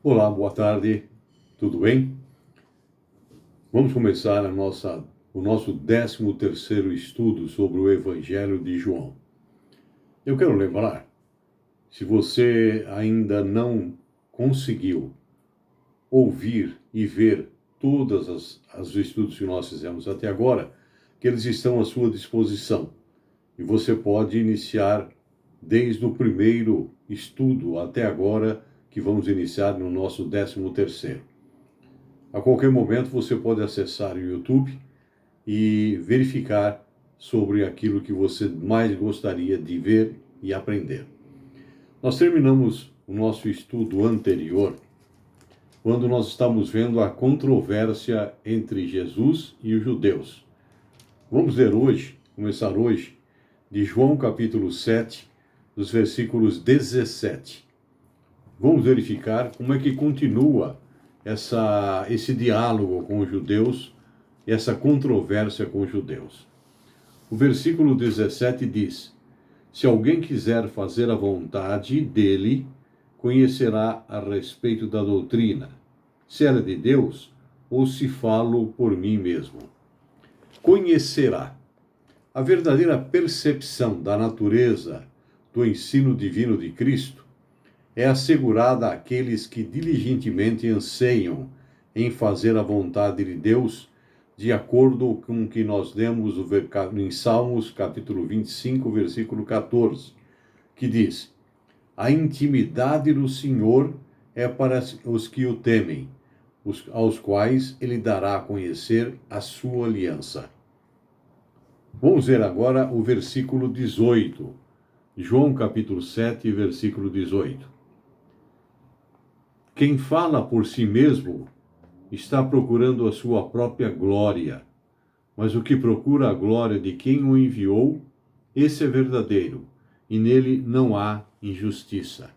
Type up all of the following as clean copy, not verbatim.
Olá, boa tarde, tudo bem? Vamos começar o nosso 13º estudo sobre o Evangelho de João. Eu quero lembrar, se você ainda não conseguiu ouvir e ver todos os estudos que nós fizemos até agora, que eles estão à sua disposição. E você pode iniciar desde o primeiro estudo até agora, que vamos iniciar no nosso 13º. A qualquer momento você pode acessar o YouTube e verificar sobre aquilo que você mais gostaria de ver e aprender. Nós terminamos o nosso estudo anterior quando nós estamos vendo a controvérsia entre Jesus e os judeus. Vamos ler hoje, começar hoje, de João capítulo 7, dos versículos 17. Vamos verificar como é que continua esse diálogo com os judeus, essa controvérsia com os judeus. O versículo 17 diz: se alguém quiser fazer a vontade dele, conhecerá a respeito da doutrina, se ela é de Deus ou se falo por mim mesmo. Conhecerá. A verdadeira percepção da natureza do ensino divino de Cristo é assegurada àqueles que diligentemente anseiam em fazer a vontade de Deus, de acordo com o que nós lemos em Salmos, capítulo 25, versículo 14, que diz: a intimidade do Senhor é para os que o temem, aos quais ele dará a conhecer a sua aliança. Vamos ver agora o versículo 18, João capítulo 7, versículo 18. Quem fala por si mesmo está procurando a sua própria glória, mas o que procura a glória de quem o enviou, esse é verdadeiro, e nele não há injustiça.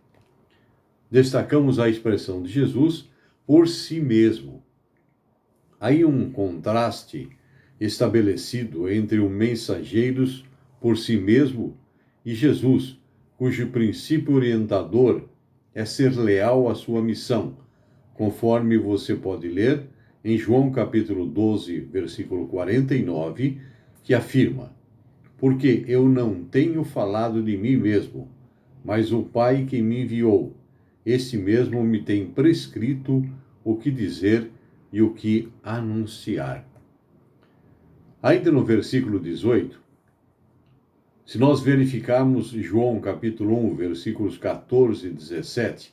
Destacamos a expressão de Jesus, por si mesmo. Aí um contraste estabelecido entre os mensageiros por si mesmo e Jesus, cujo princípio orientador é ser leal à sua missão, conforme você pode ler em João capítulo 12, versículo 49, que afirma: porque eu não tenho falado de mim mesmo, mas o Pai que me enviou, esse mesmo me tem prescrito o que dizer e o que anunciar. Ainda no versículo 18, se nós verificarmos João capítulo 1, versículos 14 e 17,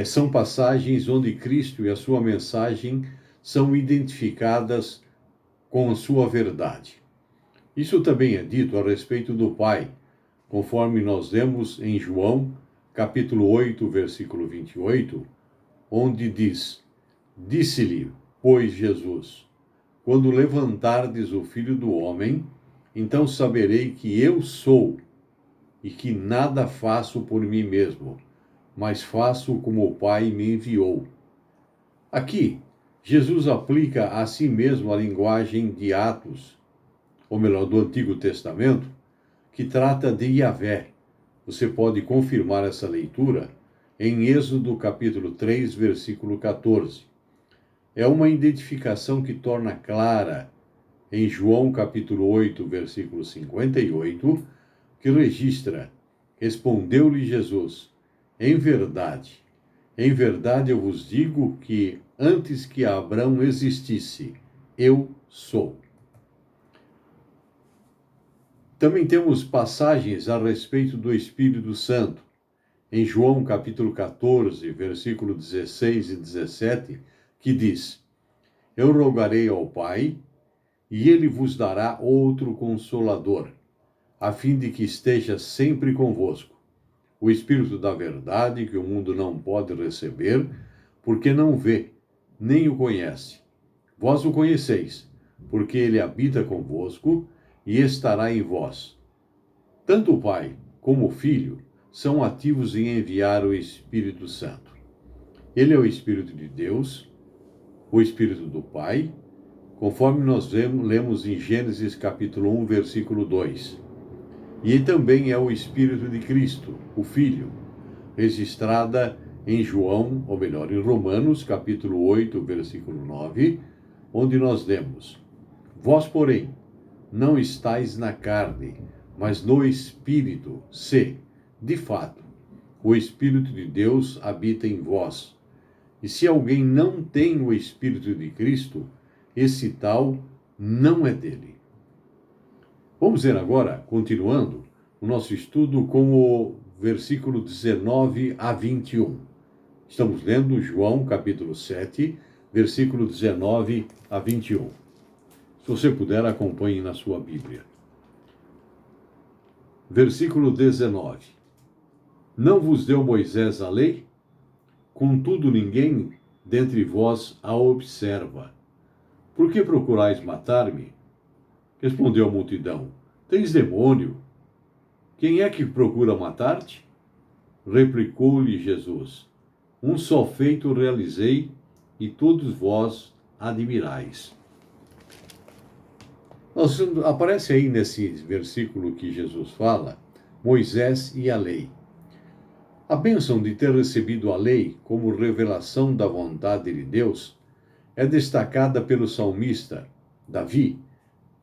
são passagens onde Cristo e a sua mensagem são identificadas com a sua verdade. Isso também é dito a respeito do Pai, conforme nós lemos em João capítulo 8, versículo 28, onde diz: disse-lhe, pois, Jesus: quando levantardes o Filho do Homem, então saberei que eu sou, e que nada faço por mim mesmo, mas faço como o Pai me enviou. Aqui, Jesus aplica a si mesmo a linguagem de Atos, ou melhor, do Antigo Testamento, que trata de Yahvé. Você pode confirmar essa leitura em Êxodo capítulo 3, versículo 14. É uma identificação que torna clara em João capítulo 8, versículo 58, que registra: respondeu-lhe Jesus: em verdade eu vos digo que antes que Abraão existisse, eu sou. Também temos passagens a respeito do Espírito Santo. Em João capítulo 14, versículo 16 e 17, que diz: eu rogarei ao Pai, e ele vos dará outro Consolador, a fim de que esteja sempre convosco. O Espírito da verdade, que o mundo não pode receber, porque não vê, nem o conhece. Vós o conheceis, porque ele habita convosco e estará em vós. Tanto o Pai como o Filho são ativos em enviar o Espírito Santo. Ele é o Espírito de Deus, o Espírito do Pai, conforme nós lemos em Gênesis capítulo 1, versículo 2. E também é o Espírito de Cristo, o Filho, registrada em João, ou melhor, em Romanos, capítulo 8, versículo 9, onde nós lemos: Vós, porém, não estáis na carne, mas no Espírito, se, de fato, o Espírito de Deus habita em vós. E se alguém não tem o Espírito de Cristo, esse tal não é dele. Vamos ver agora, continuando, o nosso estudo com o versículo 19 a 21. Estamos lendo João, capítulo 7, versículo 19 a 21. Se você puder, acompanhe na sua Bíblia. Versículo 19. Não vos deu Moisés a lei? Contudo, ninguém dentre vós a observa. Por que procurais matar-me? Respondeu a multidão: Tens demônio? Quem é que procura matar-te? Replicou-lhe Jesus: Um só feito realizei, e todos vós admirais. Aparece aí nesse versículo que Jesus fala, Moisés e a lei. A bênção de ter recebido a lei como revelação da vontade de Deus é destacada pelo salmista Davi,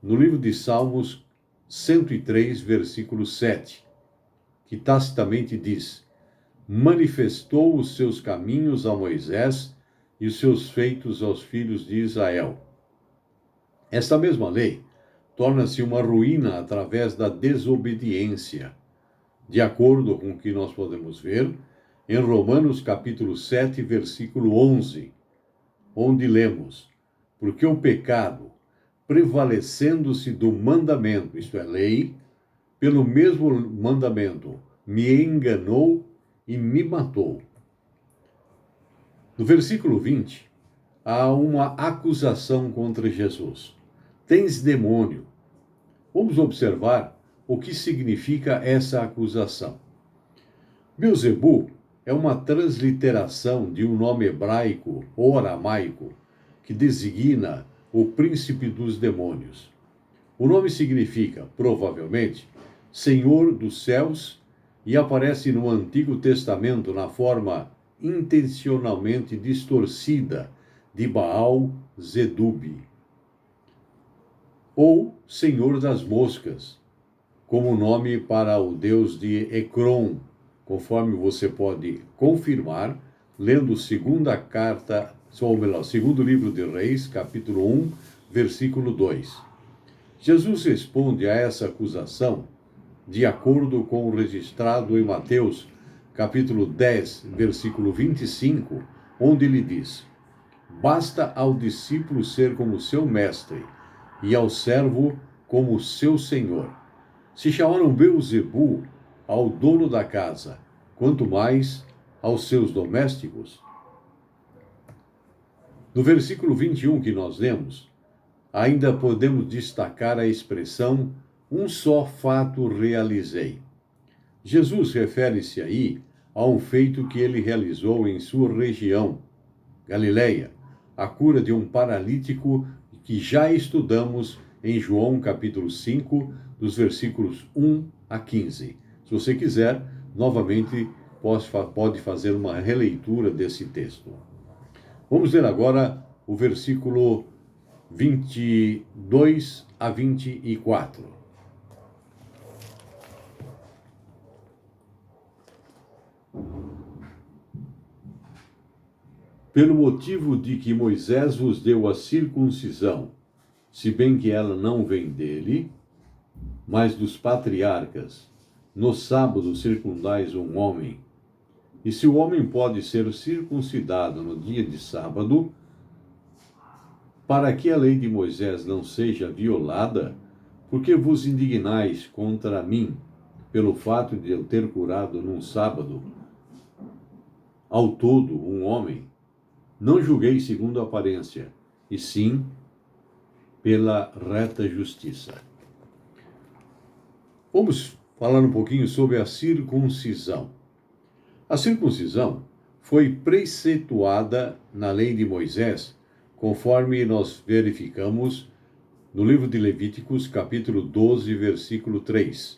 no livro de Salmos 103, versículo 7, que tacitamente diz: Manifestou os seus caminhos a Moisés e os seus feitos aos filhos de Israel. Esta mesma lei torna-se uma ruína através da desobediência, de acordo com o que nós podemos ver em Romanos capítulo 7, versículo 11, onde lemos: Porque o pecado, prevalecendo-se do mandamento, isto é, lei, pelo mesmo mandamento, me enganou e me matou. No versículo 20, há uma acusação contra Jesus. Tens demônio. Vamos observar o que significa essa acusação. Belzebu é uma transliteração de um nome hebraico ou aramaico que designa o príncipe dos demônios. O nome significa, provavelmente, Senhor dos céus e aparece no Antigo Testamento na forma intencionalmente distorcida de Baal Zebub, ou Senhor das moscas, como nome para o deus de Ecrom, conforme você pode confirmar lendo segunda carta, ou melhor, segundo livro de Reis, capítulo 1, versículo 2. Jesus responde a essa acusação de acordo com o registrado em Mateus, capítulo 10, versículo 25, onde ele diz: Basta ao discípulo ser como seu mestre, e ao servo como seu senhor. Se chamaram Belzebu ao dono da casa, quanto mais aos seus domésticos. No versículo 21 que nós lemos, ainda podemos destacar a expressão um só fato realizei. Jesus refere-se aí a um feito que ele realizou em sua região, Galileia, a cura de um paralítico que já estudamos em João capítulo 5, dos versículos 1 a 15. Se você quiser, novamente pode fazer uma releitura desse texto. Vamos ler agora o versículo 22 a 24. Pelo motivo de que Moisés vos deu a circuncisão, se bem que ela não vem dele, mas dos patriarcas, no sábado circundais um homem. E se o homem pode ser circuncidado no dia de sábado, para que a lei de Moisés não seja violada, por que vos indignais contra mim, pelo fato de eu ter curado num sábado, ao todo um homem? Não julguei segundo a aparência, e sim pela reta justiça. Vamos falar um pouquinho sobre a circuncisão. A circuncisão foi preceituada na lei de Moisés, conforme nós verificamos no livro de Levíticos, capítulo 12, versículo 3.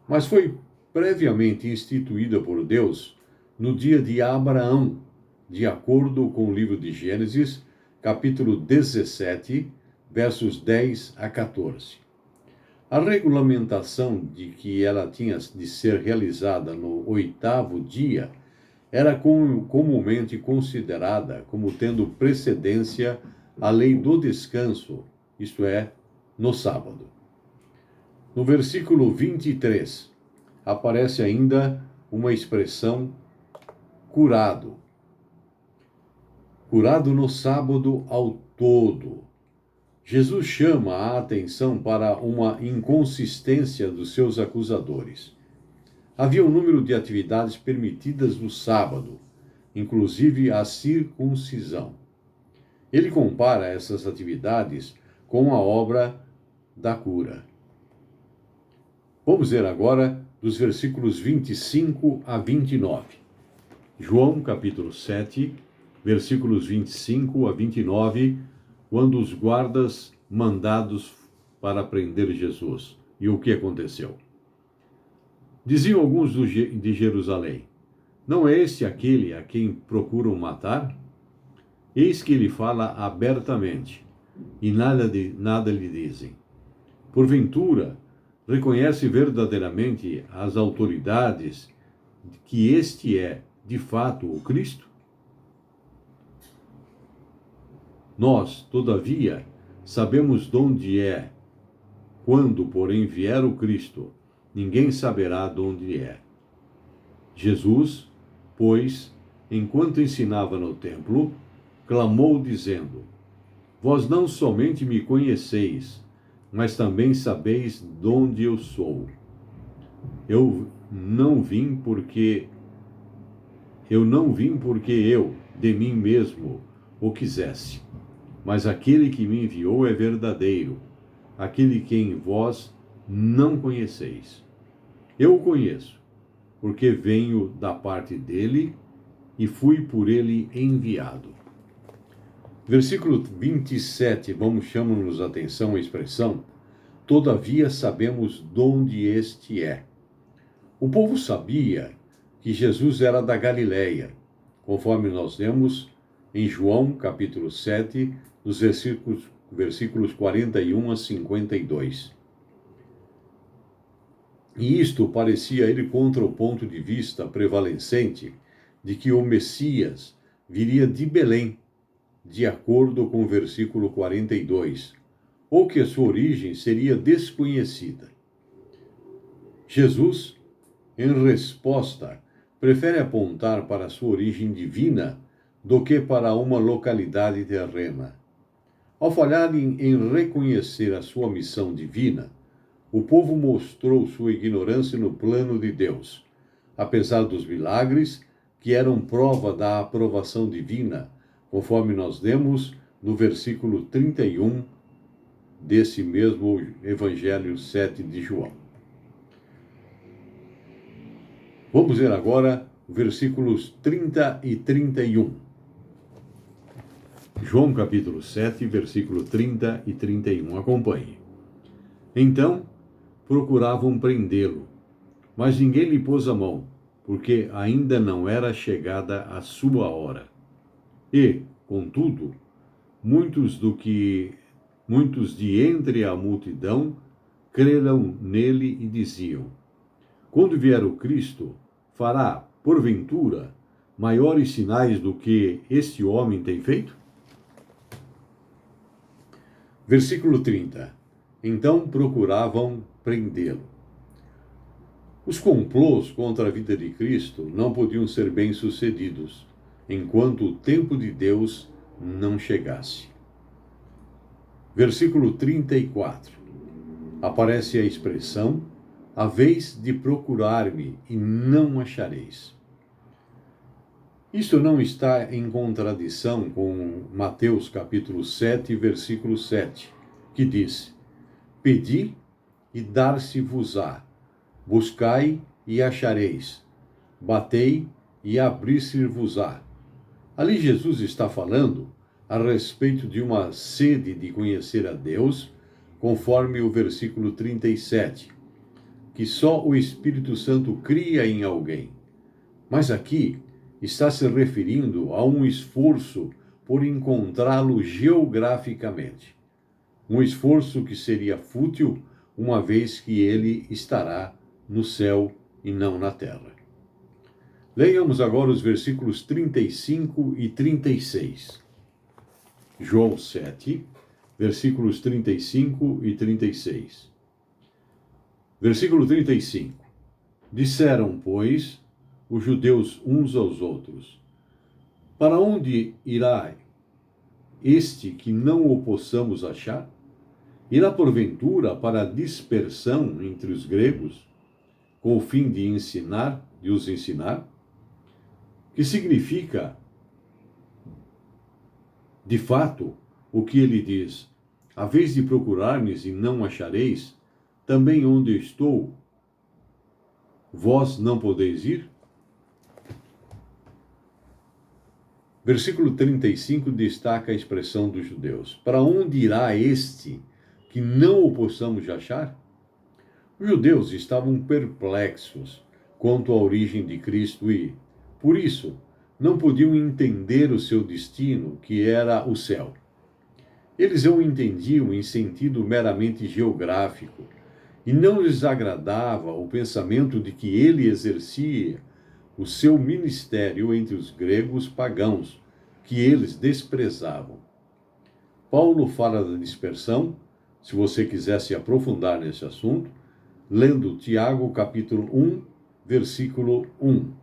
Mas foi previamente instituída por Deus no dia de Abraão, de acordo com o livro de Gênesis, capítulo 17, versos 10 a 14. A regulamentação de que ela tinha de ser realizada no 8º dia era comumente considerada como tendo precedência à lei do descanso, isto é, no sábado. No versículo 23, aparece ainda uma expressão curado. Curado no sábado ao todo. Jesus chama a atenção para uma inconsistência dos seus acusadores. Havia um número de atividades permitidas no sábado, inclusive a circuncisão. Ele compara essas atividades com a obra da cura. Vamos ver agora dos versículos 25 a 29. João, capítulo 7, versículos 25 a 29, quando os guardas mandados para prender Jesus. E o que aconteceu? Diziam alguns de Jerusalém: não é este aquele a quem procuram matar? Eis que ele fala abertamente, e nada lhe dizem. Porventura, reconhece verdadeiramente as autoridades que este é, de fato, o Cristo? Nós, todavia, sabemos de onde é. Quando, porém, vier o Cristo, ninguém saberá de onde é. Jesus, pois, enquanto ensinava no templo, clamou dizendo: vós não somente me conheceis, mas também sabeis de onde eu sou. Eu não vim porque eu, de mim mesmo, o quisesse. Mas aquele que me enviou é verdadeiro, aquele quem vós não conheceis. Eu o conheço, porque venho da parte dele e fui por ele enviado. Versículo 27, chamamos atenção à expressão: todavia sabemos de onde este é. O povo sabia que Jesus era da Galileia, conforme nós lemos em João, capítulo 7, nos versículos 41 a 52. E isto parecia ir contra o ponto de vista prevalecente de que o Messias viria de Belém, de acordo com o versículo 42, ou que a sua origem seria desconhecida. Jesus, em resposta, prefere apontar para a sua origem divina do que para uma localidade terrena. Ao falhar em reconhecer a sua missão divina, o povo mostrou sua ignorância no plano de Deus, apesar dos milagres que eram prova da aprovação divina, conforme nós lemos no versículo 31 desse mesmo Evangelho 7 de João. Vamos ver agora versículos 30 e 31. João capítulo 7, versículo 30 e 31. Acompanhe. Então, procuravam prendê-lo, mas ninguém lhe pôs a mão, porque ainda não era chegada a sua hora. E, contudo, muitos de entre a multidão creram nele e diziam: quando vier o Cristo, fará, porventura, maiores sinais do que este homem tem feito? Versículo 30. Então procuravam prendê-lo. Os complôs contra a vida de Cristo não podiam ser bem-sucedidos, enquanto o tempo de Deus não chegasse. Versículo 34. Aparece a expressão: haveis de procurar-me e não achareis. Isto não está em contradição com Mateus capítulo 7, versículo 7, que diz: pedi e dar-se-vos-á, buscai e achareis, batei e abrir-se-vos-á. Ali Jesus está falando a respeito de uma sede de conhecer a Deus, conforme o versículo 37, que só o Espírito Santo cria em alguém. Mas aqui está se referindo a um esforço por encontrá-lo geograficamente. Um esforço que seria fútil, uma vez que ele estará no céu e não na terra. Leiamos agora os versículos 35 e 36. João 7, versículos 35 e 36. Versículo 35. Disseram, pois, os judeus uns aos outros: para onde irá este que não o possamos achar? Irá porventura para a dispersão entre os gregos, com o fim de os ensinar? Que significa, de fato, o que ele diz: a vez de procurar-me e não achareis, também onde eu estou, vós não podeis ir? Versículo 35 destaca a expressão dos judeus: para onde irá este que não o possamos achar? Os judeus estavam perplexos quanto à origem de Cristo e, por isso, não podiam entender o seu destino, que era o céu. Eles o entendiam em sentido meramente geográfico, e não lhes agradava o pensamento de que ele exercia o seu ministério entre os gregos pagãos, que eles desprezavam. Paulo fala da dispersão, se você quiser se aprofundar nesse assunto, lendo Tiago, capítulo 1, versículo 1.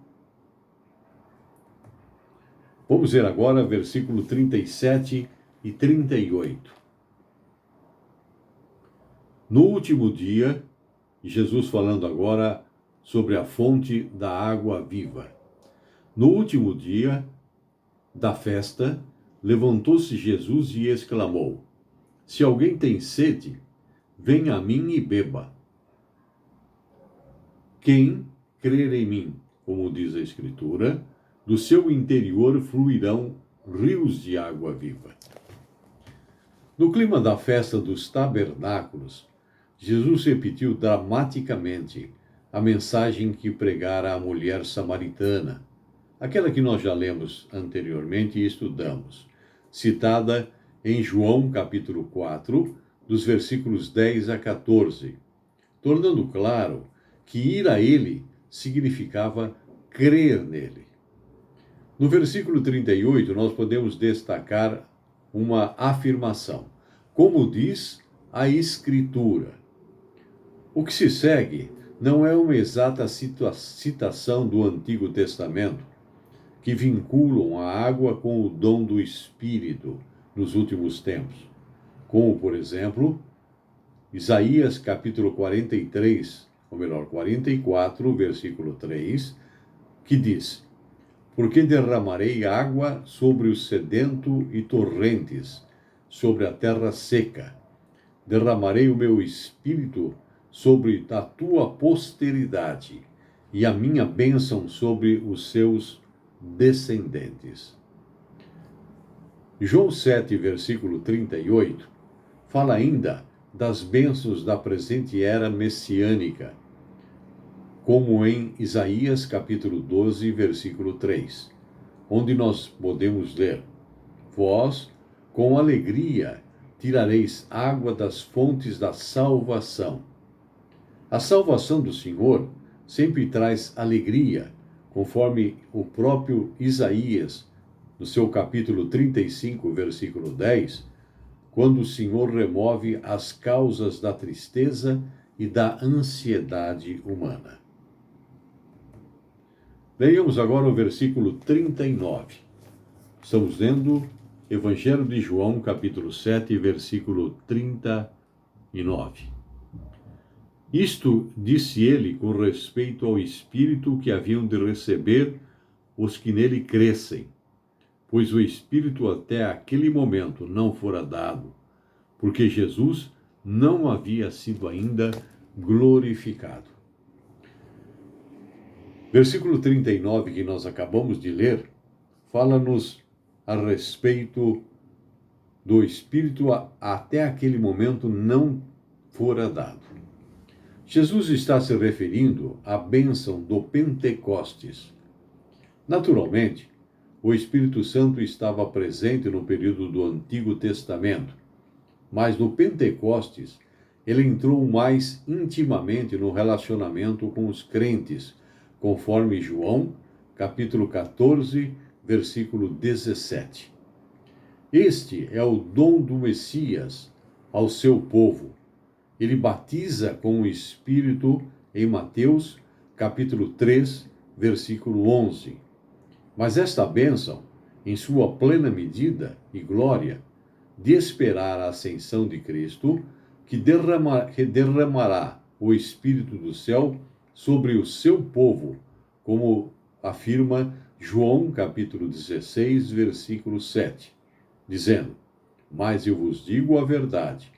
Vamos ver agora versículo 37 e 38. No último dia, Jesus falando agora sobre a fonte da água viva. No último dia da festa, levantou-se Jesus e exclamou: se alguém tem sede, venha a mim e beba. Quem crer em mim, como diz a Escritura, do seu interior fluirão rios de água viva. No clima da festa dos tabernáculos, Jesus repetiu dramaticamente a mensagem que pregara a mulher samaritana, aquela que nós já lemos anteriormente e estudamos, citada em João capítulo 4, dos versículos 10 a 14, tornando claro que ir a ele significava crer nele. No versículo 38, nós podemos destacar uma afirmação, como diz a Escritura. O que se segue não é uma exata citação do Antigo Testamento, que vinculam a água com o dom do Espírito nos últimos tempos, como, por exemplo, Isaías capítulo 43, ou melhor, 44, versículo 3, que diz: porque derramarei água sobre o sedento e torrentes, sobre a terra seca. Derramarei o meu espírito sobre a tua posteridade, e a minha bênção sobre os seus descendentes. João 7, versículo 38, fala ainda das bênçãos da presente era messiânica, como em Isaías capítulo 12, versículo 3, onde nós podemos ler: vós, com alegria, tirareis água das fontes da salvação. A salvação do Senhor sempre traz alegria, conforme o próprio Isaías, no seu capítulo 35, versículo 10, quando o Senhor remove as causas da tristeza e da ansiedade humana. Leiamos agora o versículo 39. Estamos lendo Evangelho de João, capítulo 7, versículo 39. Isto disse ele com respeito ao Espírito que haviam de receber os que nele crescem, pois o Espírito até aquele momento não fora dado, porque Jesus não havia sido ainda glorificado. Versículo 39, que nós acabamos de ler, fala-nos a respeito do Espírito até aquele momento não fora dado. Jesus está se referindo à bênção do Pentecostes, Naturalmente, o Espírito Santo estava presente no período do Antigo Testamento, mas no Pentecostes ele entrou mais intimamente no relacionamento com os crentes, conforme João, capítulo 14, versículo 17. Este é o dom do Messias ao seu povo. Ele batiza com o Espírito em Mateus, capítulo 3, versículo 11. Mas esta bênção, em sua plena medida e glória, de esperar a ascensão de Cristo, que derramará o Espírito do céu sobre o seu povo, como afirma João capítulo 16, versículo 7, dizendo: Mas eu vos digo a verdade,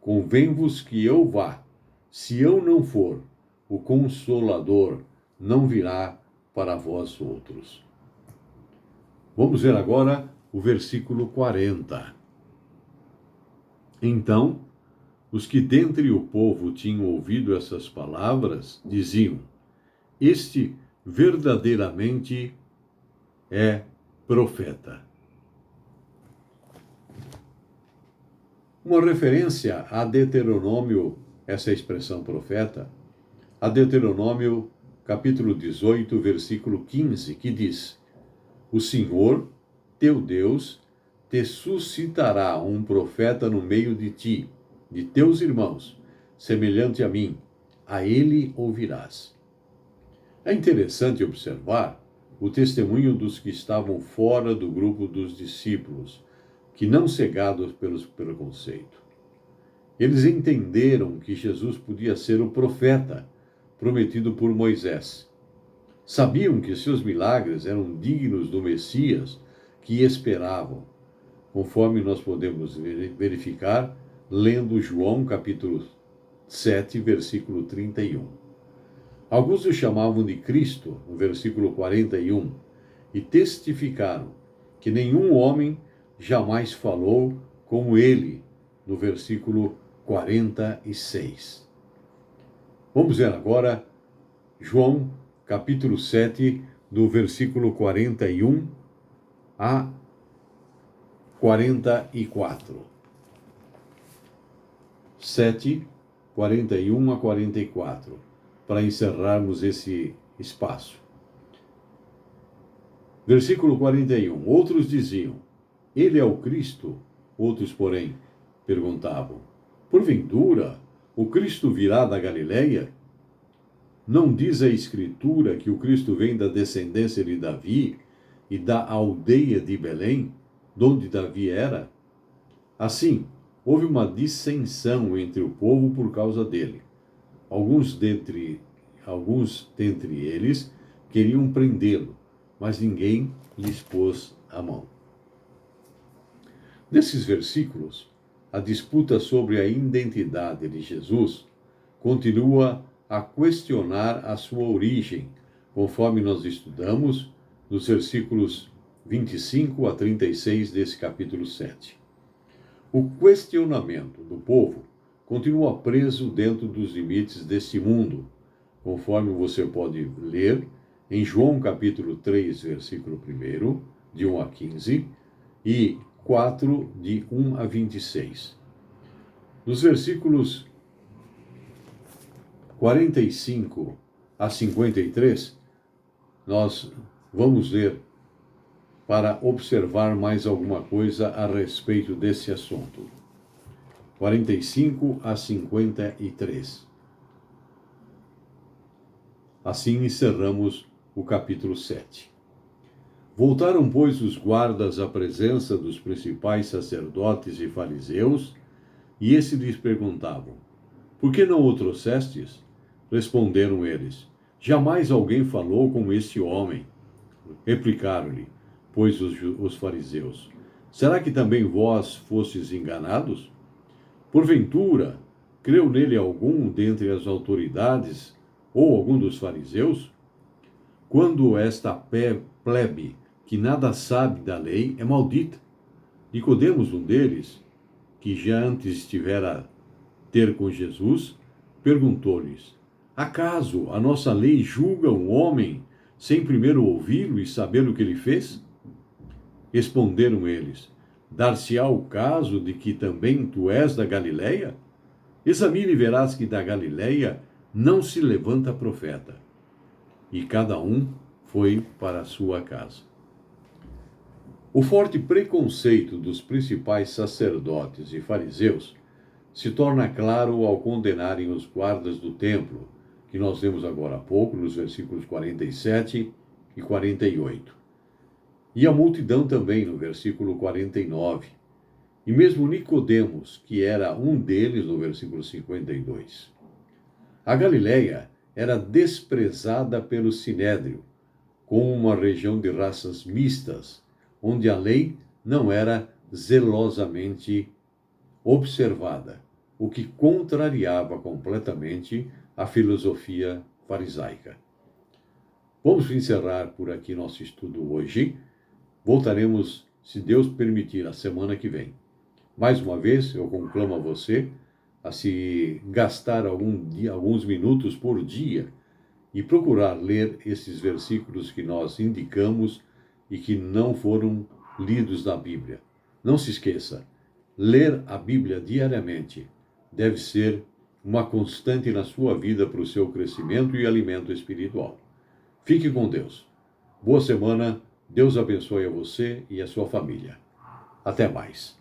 convém-vos que eu vá. Se eu não for, o Consolador não virá para vós outros. Vamos ver agora o versículo 40. Então, os que dentre o povo tinham ouvido essas palavras, diziam: Este verdadeiramente é profeta. Uma referência a Deuteronômio, essa expressão profeta, a Deuteronômio capítulo 18, versículo 15, que diz: O Senhor, teu Deus, te suscitará um profeta no meio de ti, de teus irmãos, semelhante a mim, a ele ouvirás. É interessante observar o testemunho dos que estavam fora do grupo dos discípulos, que não cegados pelo preconceito. Eles entenderam que Jesus podia ser o profeta prometido por Moisés. Sabiam que seus milagres eram dignos do Messias que esperavam, conforme nós podemos verificar lendo João capítulo 7, versículo 31. Alguns o chamavam de Cristo, no versículo 41, e testificaram que nenhum homem jamais falou como ele, no versículo 46. Vamos ver agora João capítulo 7, do versículo 41 a 44. 7, 41 a 44, para encerrarmos esse espaço. Versículo 41. Outros diziam: Ele é o Cristo. Outros, porém, perguntavam: Porventura, o Cristo virá da Galileia? Não diz a Escritura que o Cristo vem da descendência de Davi e da aldeia de Belém, donde Davi era? Assim, houve uma dissensão entre o povo por causa dele. Alguns dentre eles queriam prendê-lo, mas ninguém lhes pôs a mão. Nesses versículos, a disputa sobre a identidade de Jesus continua a questionar a sua origem, conforme nós estudamos nos versículos 25 a 36 desse capítulo 7. O questionamento do povo continua preso dentro dos limites deste mundo, conforme você pode ler em João capítulo 3, versículo 1, de 1 a 15, e 4, de 1 a 26. Nos versículos 45 a 53, nós vamos ler para observar mais alguma coisa a respeito desse assunto. 45 a 53. Assim encerramos o capítulo 7. Voltaram, pois, os guardas à presença dos principais sacerdotes e fariseus, e esses lhes perguntavam: Por que não o trouxestes? Responderam eles: Jamais alguém falou como este homem. Replicaram-lhe, pois, os fariseus: Será que também vós fostes enganados? Porventura, creu nele algum dentre as autoridades ou algum dos fariseus? Quando esta plebe, que nada sabe da lei, é maldita. Nicodemos, um deles, que já antes estivera ter com Jesus, perguntou-lhes: Acaso a nossa lei julga um homem sem primeiro ouvi-lo e saber o que ele fez? Responderam eles: Dar-se-á o caso de que também tu és da Galileia? Examine e verás que da Galileia não se levanta profeta. E cada um foi para a sua casa. O forte preconceito dos principais sacerdotes e fariseus se torna claro ao condenarem os guardas do templo, que nós lemos agora há pouco, nos versículos 47 e 48. E a multidão também, no versículo 49. E mesmo Nicodemos, que era um deles, no versículo 52. A Galileia era desprezada pelo Sinédrio, como uma região de raças mistas, onde a lei não era zelosamente observada, o que contrariava completamente a filosofia farisaica. Vamos encerrar por aqui nosso estudo hoje. Voltaremos, se Deus permitir, a semana que vem. Mais uma vez, eu conclamo a você a se gastar alguns minutos por dia e procurar ler esses versículos que nós indicamos e que não foram lidos na Bíblia. Não se esqueça, ler a Bíblia diariamente deve ser uma constante na sua vida para o seu crescimento e alimento espiritual. Fique com Deus. Boa semana. Deus abençoe a você e a sua família. Até mais.